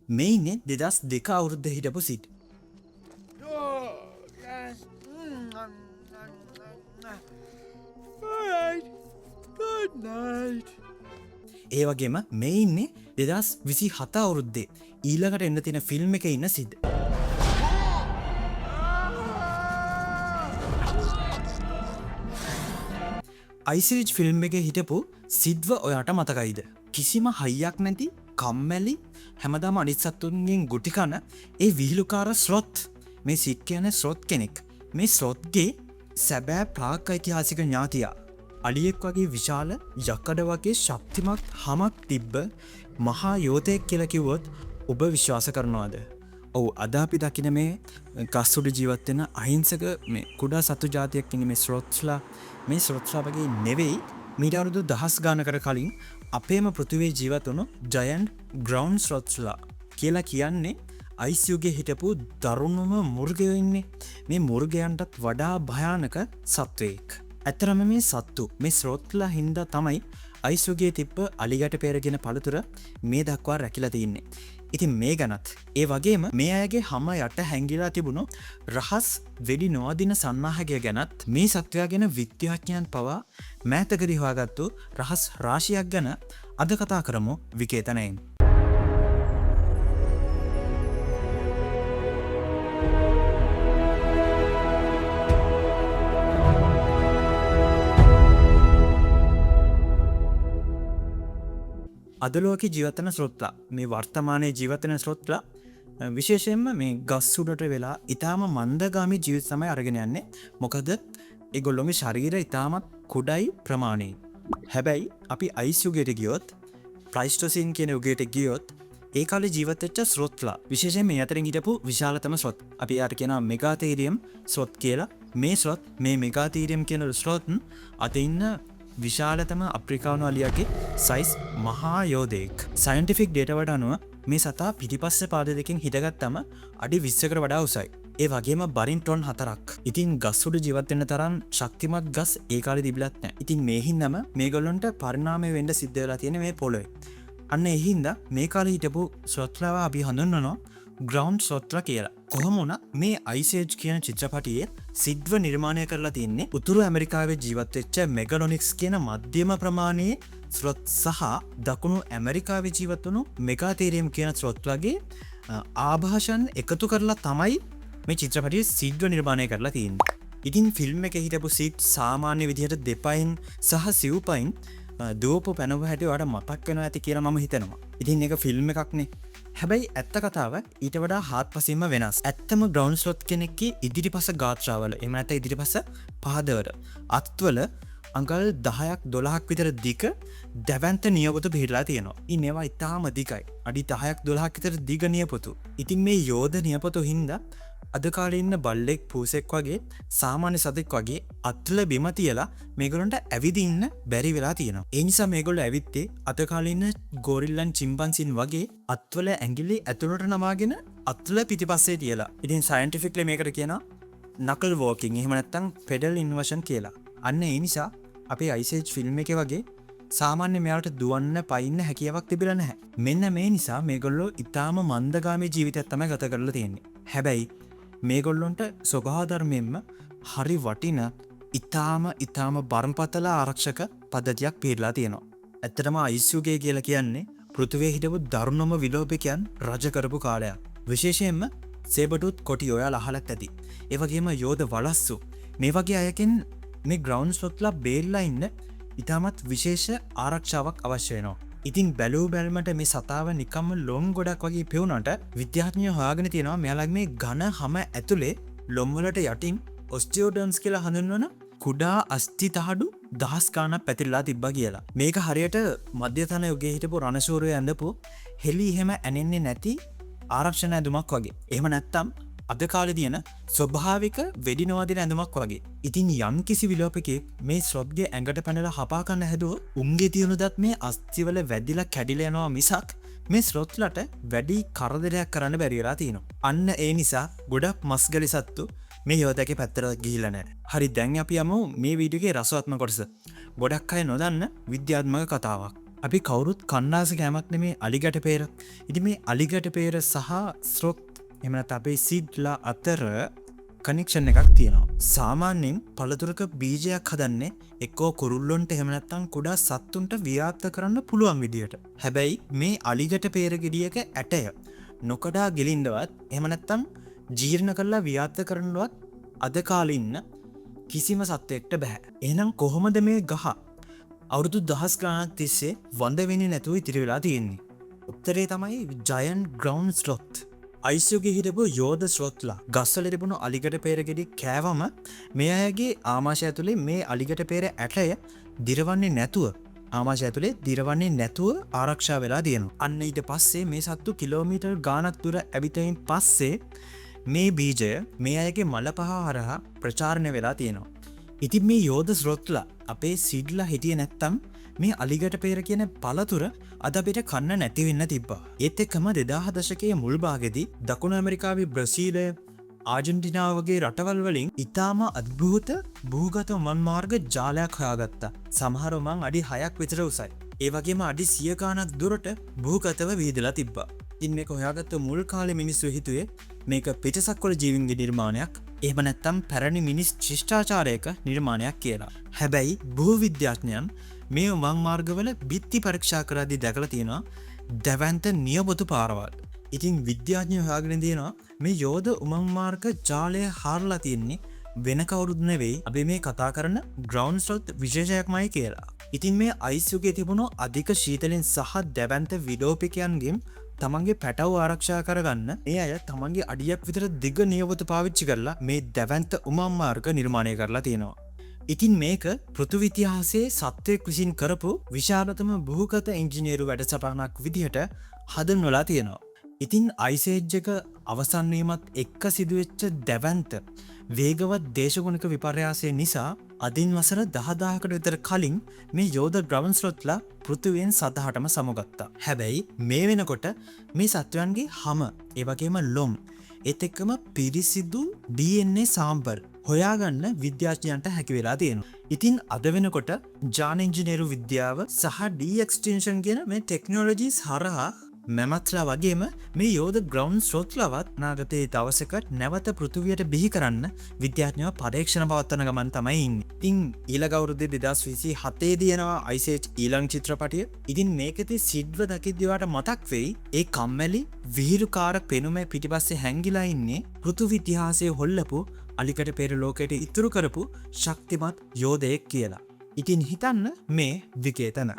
මේ ඉන්නේ 2002 අවුරුද්ද හිටපු seat. Yes. Alright. Good night. ඒ වගේම මේ ඉන්නේ 2027 අවුරුද්දේ ඊළඟට එන්න තියෙන ෆිල්ම් එකේ ඉන්න සිට්. අයිසිරිජ් ෆිල්ම් එකේ හිටපු සිද්ව ඔයාට මතකයිද? කිසිම හයියක් නැති කම්මැලි හැමදාම අනිත් සත්තුන්ගෙන් ගුටි කන ඒ විහිළුකාර ස්ලොත්. මේ සිට් කියන්නේ ස්ලොත් කෙනෙක්. මේ ස්ලොත්ගේ සැබෑ ප්‍රාග් ඓතිහාසික ඥාතියා අලියෙක් වගේ විශාල යකඩ වගේ ශක්තිමත් හමක් තිබ්බ මහා යෝධයෙක් කියලා කිව්වොත් ඔබ විශ්වාස කරනවද? ඔව්, අද අපි දකින මේ ගස්උඩ ජීවත් වෙන අහිංසක මේ කුඩා සතු జాතියක් ඉන්නේ මේ ස්ලොත්ස්ලා. මේ ස්ලොත්ස්ලා වගේ නෙවෙයි, මීට අවුරුදු දහස් ගානකට කලින් අපේම පෘථිවියේ ජීවත් වුණු ජයන්ට් ග්‍රවුන්ඩ් ස්ලොත්ස්ලා කියලා කියන්නේ අයිස් යුගයේ හිටපු දරුණුම මුර්ගයෝ ඉන්නේ. මේ මුර්ගයන්ටත් වඩා භයානක සත්වයෙක්. ඇත්තරම මේ සත්තු මේ ස්ලොත්ස්ලා හින්දා තමයි අයිස් යුගයේ තිබ්බ අලිගැට පෙරගෙන පළතුර මේ දක්වා රැකිලා තින්නේ. ඉතින් මේ ගැනත් ඒ වගේම මේ අයගේ හැම යට හැංගිලා තිබුණු රහස් වෙඩි නොඅදින සන්නාහකය ගැනත් මේ සත්වයා ගැන විද්‍යාඥයන් පවා මෑතකදී හොයාගත්තු රහස් රාශියක් ගැන අද කතා කරමු විකේතනයෙන්. අද ලෝකේ ජීවත්වන ස්ලොත්ලා, මේ වර්තමානයේ ජීවත්වන ස්ලොත්ලා විශේෂයෙන්ම මේ ගස් උඩට වෙලා ඉතාම මන්දගාමී ජීවිත තමයි අරගෙන යන්නේ. මොකද ඒගොල්ලෝගේ ශරීරය ඉතාමත් කුඩයි ප්‍රමාණයෙන්. හැබැයි අපි අයිස් යුගයට ගියොත්, ප්ලයිස්ටොසින් කියන යුගයට ගියොත් ඒ කාලේ ජීවත් වෙච්ච ස්ලොත්ලා, විශේෂයෙන් මේ අතරින් හිටපු විශාලතම ස්ලොත් අපි යාට කියනවා මෙගාතීරියම් ස්ලොත් කියලා. මේ ස්ලොත්, මේ මෙගාතීරියම් කියන ස්ලොත් අද ඉන්න විශාලතම අප්‍රිකානු අලියාගේ සයිස් මහා යෝධයෙක්. සයන්ටිෆික් ඩේටා වලට අනුව මේ සතා පිටිපස්ස පාද දෙකෙන් හිටගත්තම අඩි 20කට වඩා උසයි. ඒ වගේම බරින් ටොන් 4ක්. ඉතින් ගස් උඩ ජීවත් වෙන්න තරම් ශක්තිමත් ගස් ඒ කාලේ තිබිලත් නැහැ. ඉතින් මේ හින්දාම මේගොල්ලන්ට පරිණාමය වෙන්න සිද්ධ වෙලා තියෙන මේ පොළොවේ. අන්න ඒ හින්දා මේ කාලේ හිටපු ස්ලොත්ලාව අපි හඳුන්වනවා ග්‍රවුන්ඩ් ස්ලොත්ලා කියලා. කොහොම වුණත් මේ අයිස් ඒජ් කියන චිත්‍රපටියේ සිද්ව නිර්මාණය කරලා තියෙන්නේ උතුරු ඇමරිකාවේ ජීවත් වෙච්ච මෙගලොනික්ස් කියන මධ්‍යම ප්‍රමාණයේ ස්ලොත් සහ දකුණු ඇමරිකාවේ ජීවත් වුණු මෙගාතීරියම් කියන ස්ලොත්ලාගේ ආභාෂන් එකතු කරලා තමයි මේ චිත්‍රපටියේ සිද්ව නිර්මාණය කරලා තියෙන්නේ. ඉතින් ෆිල්ම් එකේ හිටපු සිඩ් සාමාන්‍ය විදිහට දෙපයින් සහ සිව්පයින් දුවපු පැනව හැටි ඔයාලට මතක් වෙනවා ඇති කියලා මම හිතනවා. ඉතින් ඒක ෆිල්ම් එකක්නේ. හැබැයි ඇත්ත කතාව ඊට වඩා හාත්පසින්ම වෙනස්. ඇත්තම ග්‍රවුන්ඩ් ස්ලොත් කෙනෙක්ගේ ඉදිරිපස ගාත්‍රාවල, එහෙම නැත්නම් ඉදිරිපස පාදවල, අත්වල අඟල් 10ක් 12ක් විතර දිග දැවැන්ත නියපොතු පිහිටලා තියෙනවා. ඉතින් ඒවා ඉතාම දිගයි. අඩි 10ක් 12ක් විතර දිග නියපොතු. ඉතින් මේ යෝධ නියපොතු හින්දා අද කාලේ ඉන්න බල්ලෙක් පූසෙක් වගේ සාමාන්‍ය සතෙක් වගේ අත්වල බිම තියලා මේගොල්ලන්ට ඇවිදින්න බැරි වෙලා තියෙනවා. ඒ නිසා මේගොල්ලෝ ඇවිත්තේ අද කාලේ ඉන්න ගොරිල්ලන් චිම්පන්සින් වගේ අත්වල ඇඟිලි ඇතුළට නමාගෙන අත්වල පිටිපස්සේ තියලා. ඉතින් සයන්ටිෆික්ලි මේකට කියනවා නකල් වෝකින්, එහෙම නැත්නම් පෙඩල් ඉන්වර්ෂන් කියලා. අන්න ඒ නිසා අපේ අයිස් ඒජ් ෆිල්ම් එකේ වගේ සාමාන්‍ය මෙයාලට දුවන්න පයින්න හැකියාවක් තිබිලා නැහැ. මෙන්න මේ නිසා මේගොල්ලෝ ඊටාම මන්දගාමී ජීවිතයක් තමයි ගත කරලා තියෙන්නේ. හැබැයි මේගොල්ලොන්ට ස්වභාව ධර්මයෙන්ම හරි වටින ඉතාම බරපතල ආරක්ෂක පද්ධතියක් පිළිලා තියෙනවා. ඇත්තටම අයිස් යුගය කියලා කියන්නේ පෘථිවියේ හිටපු දරුණුම විලෝපිකයන් රජ කරපු කාලයක්. විශේෂයෙන්ම සේබටුත් කොටි ඔයාලා අහලත් ඇති. ඒ වගේම යෝධ වලස්සු. මේ වගේ අයකින් මේ ග්‍රවුන්ඩ් ස්ලොත්ලා බේරලා ඉන්න ඉතාමත් විශේෂ ආරක්ෂාවක් අවශ්‍ය වෙනවා. ඉතින් බැලූ බැල්මට මේ සතාව නිකම්ම ලොම් ගොඩක් වගේ පෙවුනට විද්‍යාඥයෝ හොයාගෙන තියෙනවා මෙයාලගේ මේ ඝන හැම ඇතුලේ ලොම් වලට යටින් ඔස්ටියෝඩර්ම්ස් කියලා හඳුන්වන කුඩා අස්ථි තහඩු දහස් ගාණක් පැතිරලා තිබ්බා කියලා. මේක හරියට මධ්‍යතන යුගයේ හිටපු රණශූරයෝ ඇඳපු හෙලි එහෙම ඇනෙන්නේ නැති ආරක්ෂණ ඇඳුමක් වගේ. එහෙම නැත්තම් අද කාලේ තියෙන ස්වභාවික වෙඩි නොවදින ඇඳුමක් වගේ. ඉතින් යම් කිසි විලෝපකෙක් මේ ස්ලොත්ගේ ඇඟට පැනලා හපා ගන්න හැදුවොත් උන්ගේ තියෙන දත් මේ අස්ථිවල වැදිලා කැඩිලා යනවා මිසක් මේ ස්ලොත්ලට වැඩි කරදරයක් කරන්න බැරි වෙලා තියෙනවා. අන්න ඒ නිසා ගොඩක් මස්ගලි සත්තු මේ යෝධයාගේ පැත්තට ගිහිල්ලා නැහැ. හරි, දැන් අපි යමු මේ වීඩියෝගේ රසවත්ම කොටස. ගොඩක් අය නොදන්න විද්‍යාත්මක කතාවක්. අපි කවුරුත් කන්නාස කෑමක් නෙමේ අලිගැට පේර. ඉතින් මේ අලිගැට පේර සහ ස්රොත් එහෙම නැත්නම් අපේ සීඩ්ලා අතර කනෙක්ෂන් එකක් තියෙනවා. සාමාන්‍යයෙන් පළතුරක බීජයක් හදන්නේ එක්කෝ කුරුල්ලොන්ට එහෙම නැත්නම් කුඩා සත්තුන්ට ව්‍යාප්ත කරන්න පුළුවන් විදියට. හැබැයි මේ අලිගැට පේර ගෙඩියක ඇටය නොකඩා ගෙලින්නවත් එහෙම නැත්නම් ජීර්ණ කරලා ව්‍යාප්ත කරන්නවත් අද කාලේ ඉන්න කිසිම සත්වයකට බෑ. එහෙනම් කොහොමද මේ ගහ අවුරුදු 10 ගණනක් තිස්සේ වඳ වෙන්නේ නැතුව ඉතිරි වෙලා තියෙන්නේ? උත්තරේ තමයි ජයන්ට් ග්‍රවුන්ඩ් ස්ලොත්. අයිස්යුගේ හිටපු යෝධ ස්ලොත්ලා ගස්වල තිබුණු අලිගැට පේර ගෙඩි කෑවම මේ අයගේ ආමාශය ඇතුලේ මේ අලිගැට පේර ඇටය දිරවන්නේ නැතුව ආරක්ෂා වෙලා තියෙනවා. අන්න ඊට පස්සේ මේ සත්තු කිලෝමීටර් ගාණක් දුර ඇවිතයින් පස්සේ මේ බීජය මේ අයගේ මල පහ හරහා ප්‍රචාරණය වෙලා තියෙනවා. ඉතින් මේ යෝධ ස්රොත්ලා අපේ සිඩ්ලා හිටියේ නැත්තම් මේ අලිගැට පේර කියන පළතුර අද අපිට කන්න නැති වෙන්න තිබ්බා. ඒත් එක්කම 2000 දශකයේ මුල් භාගයේදී දකුණු ඇමරිකාවේ බ්‍රසීලය, ආජන්ටිනාව වගේ රටවල් වලින් ඉතාම අද්භූත භූගත උමං මාර්ග ජාලයක් හොයාගත්තා. සමහර උමං අඩි 6ක් විතර උසයි. ඒ වගේම අඩි 100 ගණක් දුරට භූගතව වීදලා තිබ්බා. ඉතින් මේක හොයාගත්ත මුල් කාලේ මිනිස්සු හිතුවේ මේක පිටසක්වල ජීවීන්ගේ නිර්මාණයක්, එහෙම නැත්නම් පැරණි මිනිස් ශිෂ්ටාචාරයක නිර්මාණයක් කියලා. හැබැයි භූවිද්‍යාඥයන් මේ උමං මාර්ගවල බිත්ති පරීක්ෂා කරද්දී දැකලා තියෙනවා දැවැන්ත නියපොතු පාරවල්. ඉතින් විද්‍යාඥයෝ හොයාගෙන තියෙනවා මේ යෝධ උමං මාර්ග ජාලය හාරලා තියෙන්නේ වෙන කවුරුත් නෙවෙයි අපි මේ කතා කරන ග්‍රවුන්ඩ් ස්ලොත් විශේෂයක්මයි කියලා. ඉතින් මේ අයිස් යුගයේ තිබුණු අධික ශීතලෙන් සහ දැවැන්ත විලෝපිකයන්ගෙන් තමන්ගේ පැටව ආරක්ෂා කරගන්න ඒ අය තමන්ගේ අඩියක් විතර දිග නියපොතු පාවිච්චි කරලා මේ දැවැන්ත උමං මාර්ග නිර්මාණය කරලා තියෙනවා. ඉතින් මේක පෘථිවි ඉතිහාසයේ සත්වයෙක් විසින් කරපු විශාලතම භූගත ඉංජිනේරු වැඩසටහනක් විදිහට හඳුන්වලා තියෙනවා. ඉතින් අයිස් ඒජ් එක අවසන් වීමත් එක්ක සිදුවෙච්ච දැවැන්ත වේගවත් දේශගුණික විපර්යාසය නිසා අදින් වසර 10000කට විතර කලින් මේ යෝධ ග්‍රවුන්ඩ් ස්ලොත්ලා පෘථිවියෙන් සතහටම සමුගත්තා. හැබැයි මේ වෙනකොට මේ සත්වයන්ගේ හම, ඒ වගේම ලොම්, ඒත් එක්කම පිරිසිදු DNA සාම්පල් හොයාගන්න විද්‍යාඥයන්ට හැකි වෙලා තියෙනවා. ඉතින් අද වෙනකොට ජාන ඉංජිනේරු විද්‍යාව සහ ඩී-එක්ස්ටින්ෂන් කියන මේ ටෙක්නොලොජිස් හරහා මැමත්ලා වගේම මේ යෝධ ග්‍රවුන්ඩ් ස්ලොත්ලාවත් අනාගතයේ දවසක නැවත පෘථිවියට බිහි කරන්න විද්‍යාඥයෝ පරීක්ෂණ පවත්වන ගමන් තමයි ඉන්නේ. ඉතින් ඊළඟ අවුරුද්දේ 2027 දී එනවා අයිස් ඒජ් ඊළඟ චිත්‍රපටිය. ඉතින් මේකෙදී සිඩ්ව දකිද්දී ඔයාලට මතක් වෙයි ඒ කම්මැලි විහිළුකාර පෙනුමේ පිටිපස්සේ හැංගිලා ඉන්නේ පෘථිවි ඉතිහාසයේ හොල්ලපු අලිගැට පේර ලෝකයට ඉතුරු කරපු ශක්තිමත් යෝධයෙක් කියලා. ඉතින් හිතන්න මේ විකේතන.